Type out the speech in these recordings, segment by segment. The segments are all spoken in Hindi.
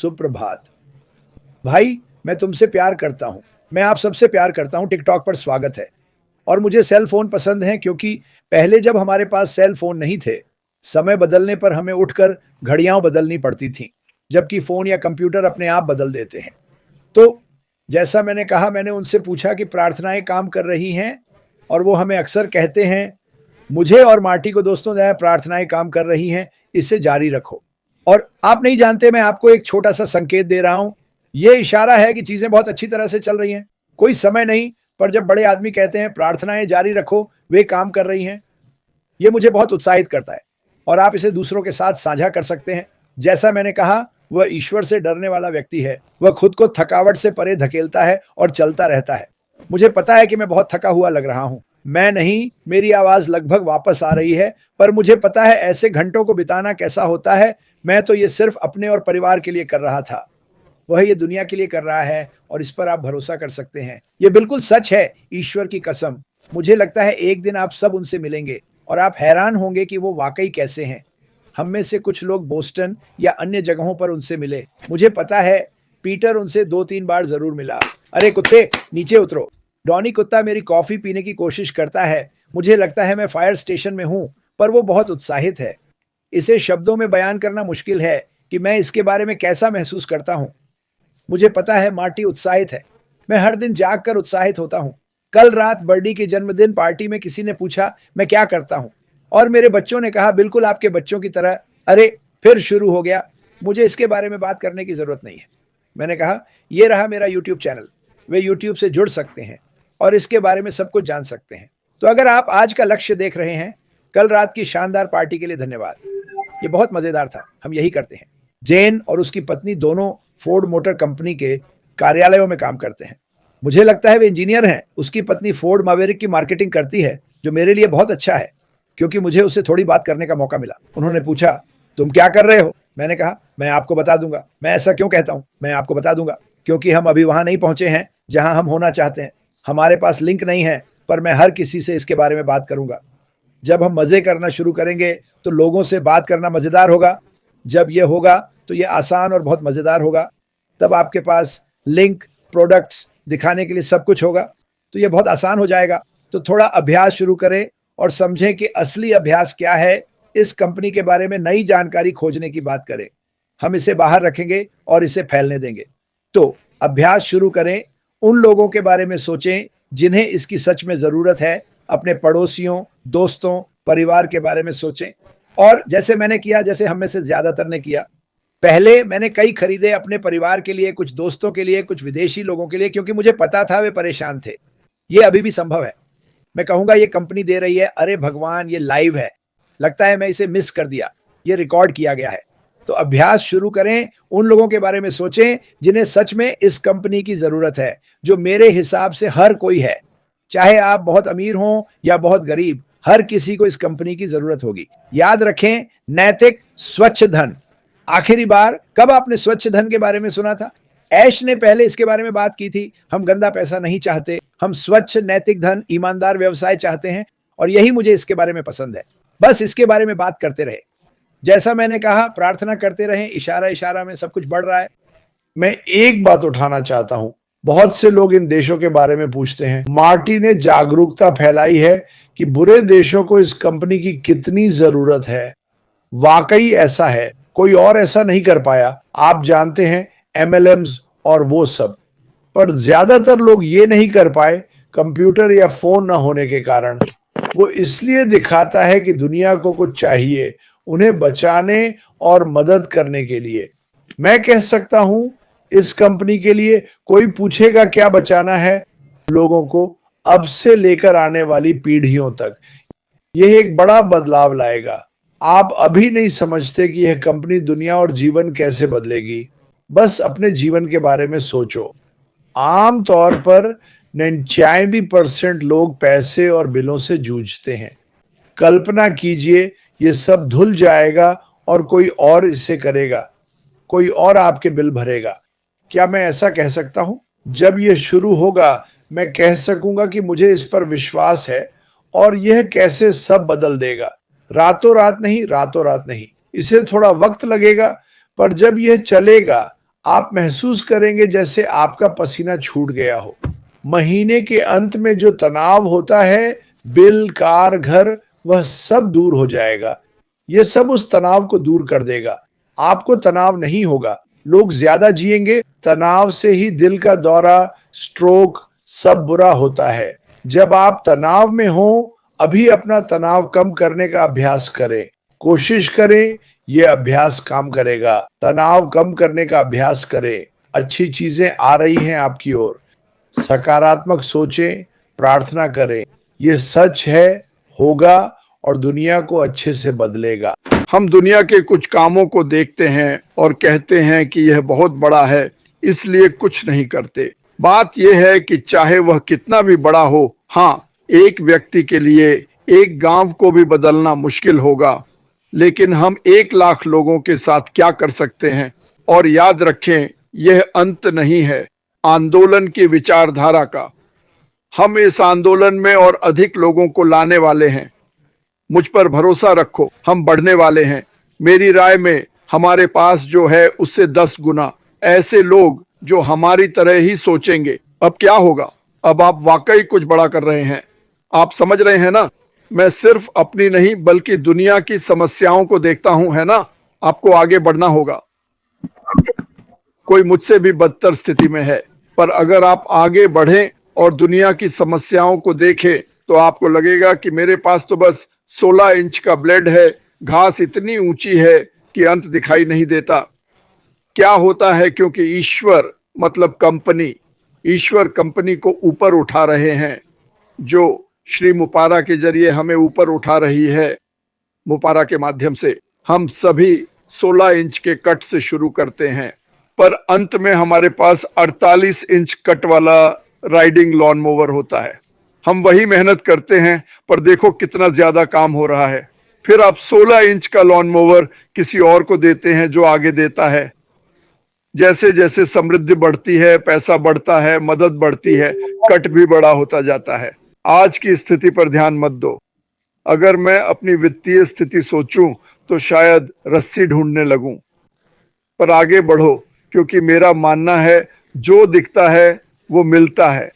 सुप्रभात। भाई, मैं तुमसे प्यार करता हूँ। मैं आप सबसे प्यार करता हूँ। टिकटॉक पर स्वागत है। और मुझे सेल फ़ोन पसंद हैं क्योंकि पहले जब हमारे पास सेल फ़ोन नहीं थे, समय बदलने पर हमें उठकर घड़ियाँ बदलनी पड़ती थीं, जबकि फ़ोन या कंप्यूटर अपने आप बदल देते हैं। तो जैसा मैंने कहा, मैंने उनसे पूछा कि प्रार्थनाएँ काम कर रही हैं? और वो हमें अक्सर कहते हैं, मुझे और मार्टी को दोस्तों जो है प्रार्थनाएँ काम कर रही हैं, इसे जारी रखो। और आप नहीं जानते, मैं आपको एक छोटा-सा संकेत दे रहा हूँ। ये इशारा है कि चीज़ें बहुत अच्छी तरह से चल रही हैं। कोई समय नहीं, पर जब बड़े आदमी कहते हैं प्रार्थनाएँ जारी रखो, वे काम कर रही हैं, ये मुझे बहुत उत्साहित करता है। और आप इसे दूसरों के साथ साझा कर सकते हैं। जैसा मैंने कहा, वह ईश्वर से डरने वाला व्यक्ति है। वह खुद को थकावट से परे धकेलता है और चलता रहता है। मुझे पता है कि मैं बहुत थका हुआ लग रहा हूँ। मैं नहीं, मेरी आवाज़ लगभग वापस आ रही है, पर मुझे पता है ऐसे घंटों को बिताना कैसा होता है। मैं तो ये सिर्फ़ अपने और परिवार के लिए कर रहा था। वह ये दुनिया के लिए कर रहा है और इस पर आप भरोसा कर सकते हैं। ये बिल्कुल सच है, ईश्वर की कसम। मुझे लगता है एक दिन आप सब उनसे मिलेंगे और आप हैरान होंगे कि वो वाक़ई कैसे हैं। हम में से कुछ लोग बोस्टन या अन्य जगहों पर उनसे मिले। मुझे पता है, पीटर उनसे 2-3 बार ज़रूर मिला। अरे कुत्ते, नीचे उतरो। डॉनी कुत्ता मेरी कॉफ़ी पीने की कोशिश करता है। मुझे लगता है मैं फायर स्टेशन में हूँ, पर वो बहुत उत्साहित है। इसे शब्दों में बयान करना मुश्किल है कि मैं इसके बारे में कैसा महसूस करता हूँ। मुझे पता है मार्टी उत्साहित है। मैं हर दिन जाग कर उत्साहित होता हूँ। कल रात बर्डी की जन्मदिन पार्टी में किसी ने पूछा मैं क्या करता हूँ, और मेरे बच्चों ने कहा बिल्कुल आपके बच्चों की तरह। अरे, फिर शुरू हो गया। मुझे इसके बारे में बात करने की ज़रूरत नहीं है। मैंने कहा, ये रहा मेरा यूट्यूब चैनल। वे यूट्यूब से जुड़ सकते हैं और इसके बारे में सब कुछ जान सकते हैं। तो अगर आप आज का लक्ष्य देख रहे हैं, कल रात की शानदार पार्टी के लिए धन्यवाद। ये बहुत मज़ेदार था। हम यही करते हैं। जेन और उसकी पत्नी दोनों फोर्ड मोटर कंपनी के कार्यालयों में काम करते हैं। मुझे लगता है वे इंजीनियर हैं। उसकी पत्नी फोर्ड मैवेरिक की मार्केटिंग करती है, जो मेरे लिए बहुत अच्छा है, क्योंकि मुझे उससे थोड़ी बात करने का मौका मिला। उन्होंने पूछा, तुम क्या कर रहे हो? मैंने कहा, मैं आपको बता दूंगा। मैं ऐसा क्यों कहता हूं? मैं आपको बता दूंगा, क्योंकि हम अभी वहां नहीं पहुंचे हैं जहां हम होना चाहते हैं। हमारे पास लिंक नहीं है, पर मैं हर किसी से इसके बारे में बात करूंगा। जब हम मज़े करना शुरू करेंगे, तो लोगों से बात करना मज़ेदार होगा। जब ये होगा, तो ये आसान और बहुत मज़ेदार होगा। तब आपके पास लिंक, प्रोडक्ट्स दिखाने के लिए सब कुछ होगा, तो ये बहुत आसान हो जाएगा। तो थोड़ा अभ्यास शुरू करें और समझें कि असली अभ्यास क्या है। इस कंपनी के बारे में नई जानकारी खोजने की बात करें। हम इसे बाहर रखेंगे और इसे फैलने देंगे। तो अभ्यास शुरू करें। उन लोगों के बारे में सोचें जिन्हें इसकी सच में ज़रूरत है। अपने पड़ोसियों, दोस्तों, परिवार के बारे में सोचें। और जैसे मैंने किया, जैसे हम में से ज़्यादातर ने किया, पहले मैंने कई खरीदे अपने परिवार के लिए, कुछ दोस्तों के लिए, कुछ विदेशी लोगों के लिए, क्योंकि मुझे पता था वे परेशान थे। ये अभी भी संभव है। मैं कहूँगा ये कंपनी दे रही है। अरे भगवान, ये लाइव है। लगता है मैं इसे मिस कर दिया। ये रिकॉर्ड किया गया है। तो अभ्यास शुरू करें। उन लोगों के बारे में सोचें जिन्हें सच में इस कंपनी की ज़रूरत है, जो मेरे हिसाब से हर कोई है। चाहे आप बहुत अमीर हों या बहुत गरीब, हर किसी को इस कंपनी की ज़रूरत होगी। याद रखें, नैतिक स्वच्छ धन। आखिरी बार कब आपने स्वच्छ धन के बारे में सुना था? ऐश ने पहले इसके बारे में बात की थी। हम गंदा पैसा नहीं चाहते। हम स्वच्छ, नैतिक धन, ईमानदार व्यवसाय चाहते हैं, और यही मुझे इसके बारे में पसंद है। बस इसके बारे में बात करते रहे। जैसा मैंने कहा, प्रार्थना करते रहें। इशारा-इशारा में सब कुछ बढ़ रहा है। मैं एक बात उठाना चाहता हूं। बहुत से लोग इन देशों के बारे में पूछते हैं। मार्टी ने जागरूकता फैलाई है कि बुरे देशों को इस कंपनी की कितनी जरूरत है। वाकई ऐसा है, कोई और ऐसा नहीं कर पाया। आप जानते हैं, एमएलएम्स और वो सब। पर ज्यादातर लोग ये नहीं कर पाए, कंप्यूटर या फोन ना होने के कारण। वो इसलिए दिखाता है कि दुनिया को कुछ चाहिए, उन्हें बचाने और मदद करने के लिए। मैं कह सकता हूं, इस कंपनी के लिए कोई पूछेगा क्या बचाना है लोगों को, अब से लेकर आने वाली पीढ़ियों तक। यह एक बड़ा बदलाव लाएगा। आप अभी नहीं समझते कि यह कंपनी दुनिया और जीवन कैसे बदलेगी। बस अपने जीवन के बारे में सोचो। आम तौर पर 99% लोग पैसे और बिलों से जूझते हैं। कल्पना कीजिए, ये सब धुल जाएगा और कोई और इसे करेगा। कोई और आपके बिल भरेगा। क्या मैं ऐसा कह सकता हूं? जब यह शुरू होगा, मैं कह सकूंगा कि मुझे इस पर विश्वास है, और यह कैसे सब बदल देगा। रातों रात नहीं, रातों रात नहीं। इसे थोड़ा वक्त लगेगा, पर जब यह चलेगा, आप महसूस करेंगे जैसे आपका पसीना छूट गया हो। महीने के अंत में जो तनाव होता है, बिल, कार, घर, वह सब दूर हो जाएगा। ये सब उस तनाव को दूर कर देगा। आपको तनाव नहीं होगा। लोग ज्यादा जिएंगे। तनाव से ही दिल का दौरा, स्ट्रोक सब बुरा होता है। जब आप तनाव में हो, अभी अपना तनाव कम करने का अभ्यास करें। कोशिश करें, ये अभ्यास काम करेगा। तनाव कम करने का अभ्यास करें। अच्छी चीजें आ रही हैं आपकी ओर। सकारात्मक सोचें, प्रार्थना करें। ये सच है, होगा और दुनिया को अच्छे से बदलेगा। हम दुनिया के कुछ कामों को देखते हैं और कहते हैं कि यह बहुत बड़ा है, इसलिए कुछ नहीं करते। बात यह है कि चाहे वह कितना भी बड़ा हो, हाँ, एक व्यक्ति के लिए एक गांव को भी बदलना मुश्किल होगा, लेकिन हम 1 लाख लोगों के साथ क्या कर सकते हैं। और याद रखें, यह अंत नहीं है आंदोलन की विचारधारा का। हम इस आंदोलन में और अधिक लोगों को लाने वाले हैं। मुझ पर भरोसा रखो, हम बढ़ने वाले हैं। मेरी राय में हमारे पास जो है उससे 10 गुना ऐसे लोग जो हमारी तरह ही सोचेंगे। अब क्या होगा? अब आप वाकई कुछ बड़ा कर रहे हैं। आप समझ रहे हैं ना? मैं सिर्फ अपनी नहीं बल्कि दुनिया की समस्याओं को देखता हूं, है ना? आपको आगे बढ़ना होगा। कोई मुझसे भी बदतर स्थिति में है, पर अगर आप आगे बढ़ें और दुनिया की समस्याओं को देखें तो आपको लगेगा कि मेरे पास तो बस 16 इंच का ब्लेड है, घास इतनी ऊंची है कि अंत दिखाई नहीं देता। क्या होता है? क्योंकि ईश्वर मतलब कंपनी, ईश्वर कंपनी को ऊपर उठा रहे हैं, जो श्री मुपारा के जरिए हमें ऊपर उठा रही है। मुपारा के माध्यम से हम सभी 16 इंच के कट से शुरू करते हैं, पर अंत में हमारे पास 48 इंच कट वाला राइडिंग लॉन मोवर होता है। हम वही मेहनत करते हैं, पर देखो कितना ज्यादा काम हो रहा है। फिर आप 16 इंच का लॉन मोवर किसी और को देते हैं जो आगे देता है। जैसे जैसे समृद्धि बढ़ती है, पैसा बढ़ता है, मदद बढ़ती है, कट भी बड़ा होता जाता है। आज की स्थिति पर ध्यान मत दो। अगर मैं अपनी वित्तीय स्थिति सोचूं तो शायद रस्सी ढूंढने लगूं, पर आगे बढ़ो, क्योंकि मेरा मानना है जो दिखता है वो मिलता है।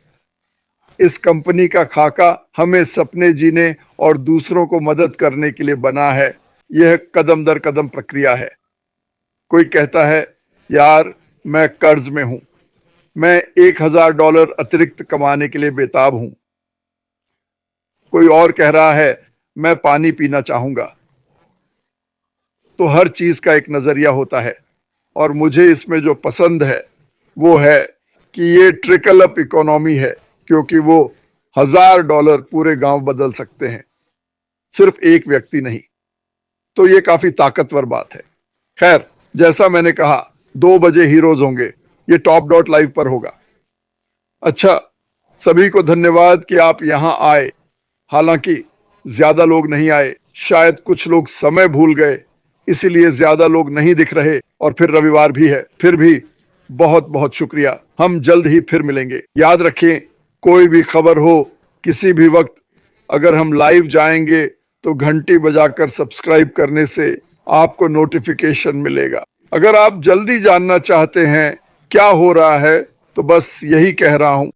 इस कंपनी का खाका हमें सपने जीने और दूसरों को मदद करने के लिए बना है। यह कदम दर कदम प्रक्रिया है। कोई कहता है, यार मैं कर्ज में हूं, मैं $1000 अतिरिक्त कमाने के लिए बेताब हूं। कोई और कह रहा है, मैं पानी पीना चाहूंगा। तो हर चीज का एक नजरिया होता है, और मुझे इसमें जो पसंद है वो है कि ये ट्रिकल अप इकोनॉमी है, क्योंकि वो $1000 पूरे गांव बदल सकते हैं, सिर्फ एक व्यक्ति नहीं। तो ये काफी ताकतवर बात है। खैर, जैसा मैंने कहा, 2 बजे हीरोज होंगे। ये टॉप डॉट लाइव पर होगा। अच्छा, सभी को धन्यवाद कि आप यहां आए। हालांकि ज्यादा लोग नहीं आए, शायद कुछ लोग समय भूल गए, इसीलिए ज्यादा लोग नहीं दिख रहे, और फिर रविवार भी है। फिर भी बहुत बहुत शुक्रिया। हम जल्द ही फिर मिलेंगे। याद रखें, कोई भी खबर हो किसी भी वक्त, अगर हम लाइव जाएंगे तो घंटी बजाकर सब्सक्राइब करने से आपको नोटिफिकेशन मिलेगा। अगर आप जल्दी जानना चाहते हैं क्या हो रहा है, तो बस यही कह रहा हूं,